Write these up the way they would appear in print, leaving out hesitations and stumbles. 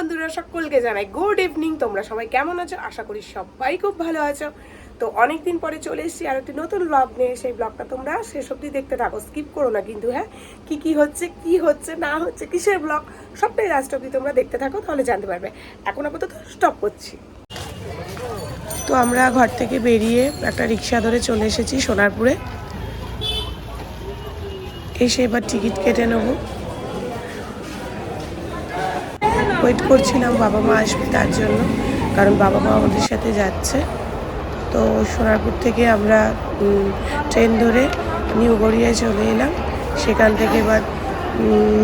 বন্ধুরা সকলকে জানাই গুড ইভিনিং। তোমরা সবাই কেমন আছো? আশা করি সবাই খুব ভালো আছো। তো অনেকদিন পরে চলে এসেছি আর একটি নতুন ব্লগ নিয়ে। সেই ব্লগটা তোমরা শেষ অবধি দেখতে থাকো, স্কিপ করো না কিন্তু। হ্যাঁ, কি হচ্ছে না হচ্ছে, কিসের ব্লগ, সবটাই লাস্ট অবধি তোমরা দেখতে থাকো, তাহলে জানতে পারবে। এখন আপাতত স্টপ করছি। তো আমরা ঘর থেকে বেরিয়ে একটা রিক্সা ধরে চলে এসেছি সোনারপুরে। এসে এবার টিকিট কেটে নেবো। ওয়েট করছিলাম বাবা মা আসবে তার জন্য, কারণ বাবা মা আমাদের সাথে যাচ্ছে। তো সোনারপুর থেকে আমরা ট্রেন ধরে নিউ গড়িয়ায় চলে এলাম। সেখান থেকে এবার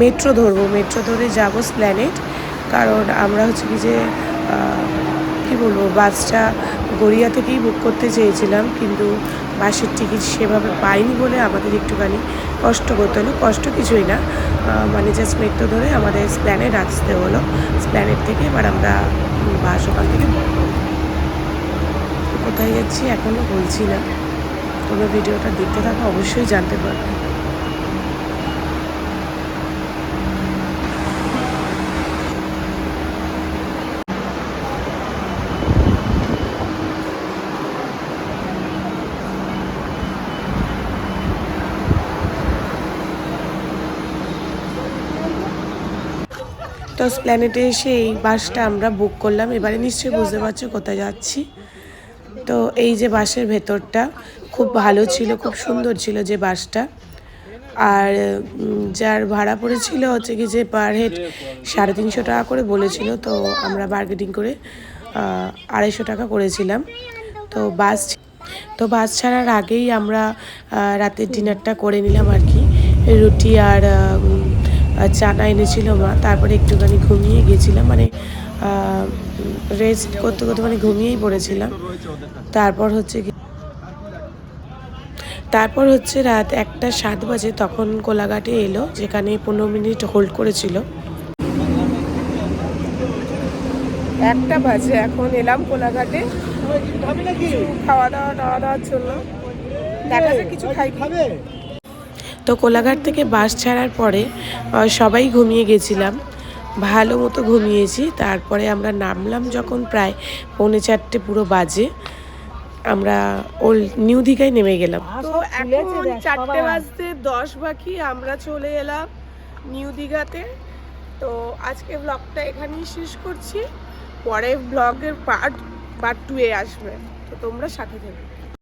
মেট্রো ধরবো, মেট্রো ধরে যাব স্প্ল্যানেড। কারণ আমরা হচ্ছে কি যে কী বলবো, বাসটা গড়িয়া থেকেই বুক করতে চেয়েছিলাম, কিন্তু বাসের টিকিট সেভাবে পাইনি বলে আমাদের একটুখানি কষ্ট করতে হলো। কষ্ট কিছুই না, মানে জাস্ট মেট্রো ধরে আমাদের স্প্ল্যানেড আসতে হলো। স্প্ল্যানেড থেকে এবার আমরা বাস ওখান থেকে কোথায় যাচ্ছি এখনও বলছি না, তোমরা ভিডিওটা দেখতে থাকো, অবশ্যই জানতে পারবে। তো স্প্ল্যানেডে এসে এই বাসটা আমরা বুক করলাম। এবারে নিশ্চয়ই বুঝতে পারছো কোথায় যাচ্ছি। তো এই যে বাসের ভেতরটা খুব ভালো ছিল, খুব সুন্দর ছিল যে বাসটা। আর যার ভাড়া পড়েছিল হচ্ছে কি যে পার হেড 350 টাকা করে বলেছিল। তো আমরা বার্গেনিং করে 250 টাকা করেছিলাম। তো বাস ছাড়ার আগেই আমরা রাতের ডিনারটা করে নিলাম আর কি। রুটি আর চানা এনেছিল মা। তারপরে একটুখানি ঘুমিয়ে গেছিলাম, মানে রেস্ট করতে করতে মানে ঘুমিয়েই পড়েছিলাম। তারপর হচ্ছে রাত 1:07 বাজে তখন কোলাঘাটে এলো, যেখানে 15 মিনিট হোল্ড করেছিল। 1টা বাজে এখন এলাম কোলাঘাটে খাওয়া দাওয়ার জন্য। দেখা যাক কিছু খাবে। তো কোলাঘাট থেকে বাস ছাড়ার পরে সবাই ঘুমিয়ে গেছিলাম, ভালো মতো ঘুমিয়েছি। তারপরে আমরা নামলাম যখন প্রায় 3:45 পুরো বাজে, আমরা নিউ দীঘায় নেমে গেলাম। তো এখন 4:10 বাকি, আমরা চলে এলাম নিউ দীঘাতে। তো আজকে ব্লগটা এখানেই শেষ করছি। পরে ব্লগের পার্ট 2 আসবে, তো তোমরা সাথে থাকবে।